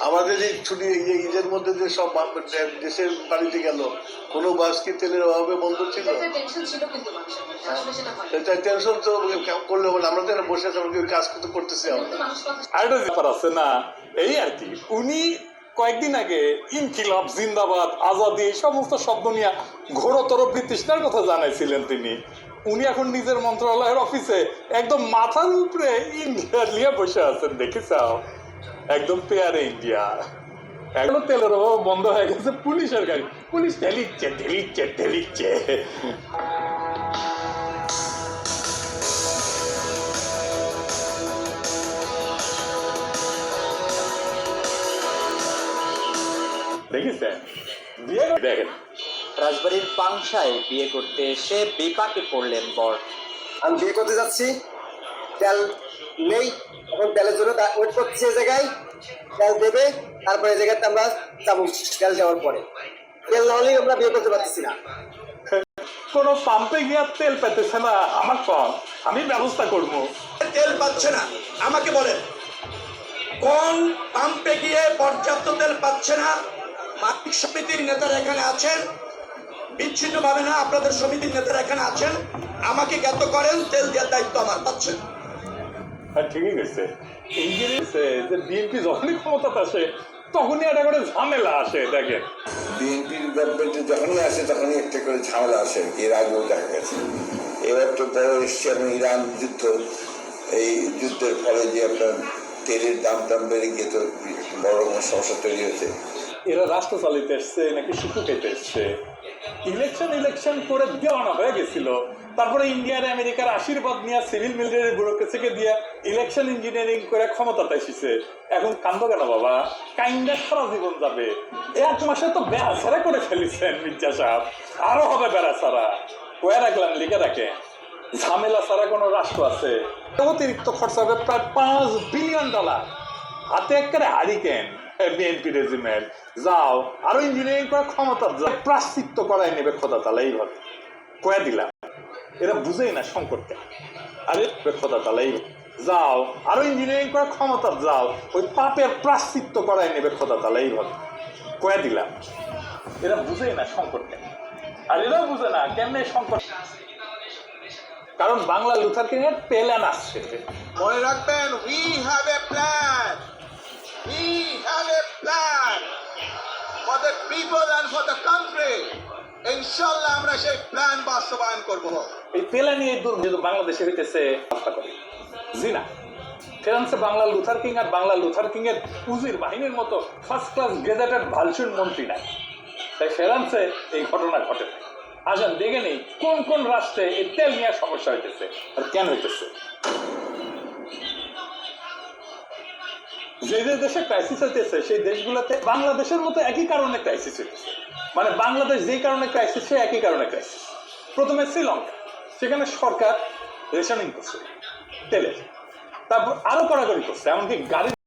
আমাদের এই ছুটি ঈদের মধ্যে যে সব দেশের বাড়িতে গেল, কোনো বাস কি তেলের অভাবে বন্ধ ছিল? টেনশন তো করলে বলে আমরা তো বসে আছি, আমরা কাজ করতেছি। আরেকটা ব্যাপার আছে না, এই আর কি, উনি কয়েকদিন আগে ইনকিলাব, জিন্দাবাদ, আজাদি এই সমস্ত শব্দ নিয়ে ঘোরতর বিতৃষ্ণার কথা জানাইছিলেন তিনি। উনি এখন নিজের মন্ত্রণালয়ের অফিসে একদম মাথার উপরে ইন্ডিয়া নিয়ে বসে আছেন, দেখেছাও? একদম পেয়ারে ইন্ডিয়া। এখন তেলের অভাব বন্ধ হয়ে গেছে, পুলিশের গাড়ি, পুলিশ ঠেলিচ্ছে ঠেলিচ্ছে ঠেলিচ্ছে। দেখেছেন? বিয়ে দেখেন, রাজবাড়ির পাংশায় বিয়ে করতে এসে বিপাকে পড়লেন বর। আমি বিয়ে করতে যাচ্ছি, তেল নেই, এখন তেলের জন্য ওয়েট করছি। এই জায়গায় তেল দেবে, তারপরে এই জায়গাতে আমরা যাবো। তেল দেওয়ার পরে তেল না হলেই আমরা বিয়ে করতে পারতেছি না। কোনো পাম্পে গিয়ে তেল পেতেছে না, আমার কম, আমি ব্যবস্থা করবো। তেল পাচ্ছে না, আমাকে বলেন কোন পাম্পে গিয়ে পর্যাপ্ত তেল পাচ্ছে না? মালিক সমিতির নেতারা এখানে আছেন, বিচ্ছিন্ন ভাবে না, আপনাদের সমিতির নেতারা এখানে আছেন, আমাকে জ্ঞাত করেন, তেল দেওয়ার দায়িত্ব আমার। পাচ্ছেন? হ্যাঁ, ঠিকই গেছে। ইঞ্জিনিয়ার যে বিএনপি যখনই ক্ষমতাতে আসে তখনই একটা করে ঝামেলা আসে। দেখেন, বিএনপির গভর্নমেন্টে যখনই আসে তখনই একটা করে ঝামেলা আসে, এর আগেও দেখা গেছে। এবার তো তারা এসছে ইরান যুদ্ধ, এই যুদ্ধের ফলে যে আপনার তেলের দাম বেড়ে গিয়ে তো বড় রকমের সমস্যা তৈরি হয়েছে। এরা রাষ্ট্র চালিতে এসছে নাকি শুধু খেতে এসছে? ইলেকশন করে দেওয়ানো হয়ে গেছিল, তারপরে ইন্ডিয়ার আমেরিকার আশীর্বাদ নিয়ে সিভিল মিলিটারি ব্যুরোক্রেসিকে দিয়ে ইলেকশন ইঞ্জিনিয়ারিং করে ক্ষমতাতে এসেছে। এখন কান্দ কেন বাবা? কাইন্ডা সারা জীবন যাবে। 1 মাসে তো বেড়াছাড়া করে ফেলেছেন মির্জা সাহেব, আরো হবে বেড়াছাড়া। কয়ে রাখলাম, লিখে রাখে, ঝামেলা ছাড়া কোনো রাষ্ট্র আছে? অতিরিক্ত খরচা হবে প্রায় $5 বিলিয়ন। হাতে একেবারে হারিকেন বিএনপি রেজিমেন্ট। যাও আরো ইঞ্জিনিয়ারিং করে ক্ষমতা প্রাশ্চিত্য করাই নেবে খোদা তালা, এইভাবে কয়ে দিলাম। এরা বুঝেই না সংকটটা। আরে খোদা তালা, যাও আরো ইঞ্জিনিয়ারিং করে ক্ষমতা, যাও ওই পাপের প্রাশ্চিত্য করাই নেবে খোদা তালা, এইভাবে কয়ে দিলাম। এরা বুঝেই না সংকটটা, আর এরাও বুঝে না কেমনে সংকট। কারণ বাংলা লুথার কিং এর প্ল্যান আসছে। মনে রাখবেন, we have a plan for the people and for the country. ইনশাআল্লাহ আমরা সেই প্ল্যান বাস্তবায়ন করব। এই প্ল্যান নিয়ে বাংলাদেশে হইতেছে জি না, ফ্রান্সে বাংলা লুথার কিং আর বাংলা লুথার কিং এর পুঁজির বাহিনীর মতো ফার্স্ট ক্লাস গেজেটেড ভালসুন মন্ত্রী নাই, তাই ফ্রান্সে এই ঘটনা ঘটে। আসেন দেখে নেই কোন কোন রাষ্ট্রে এই তেল নিয়ে সমস্যা হইতেছে আর কেন হইতেছে। যে যে দেশে ক্রাইসিস হইতেছে সেই দেশগুলোতে বাংলাদেশের মতো একই কারণে ক্রাইসিস হইতেছে। মানে বাংলাদেশ যেই কারণে ক্রাইসিস, সে একই কারণে ক্রাইসিস। প্রথমে শ্রীলঙ্কা, সেখানে সরকার রেশনিং করছে তেলের, তারপর আরো কড়াকড়ি করছে, এমনকি গাড়ি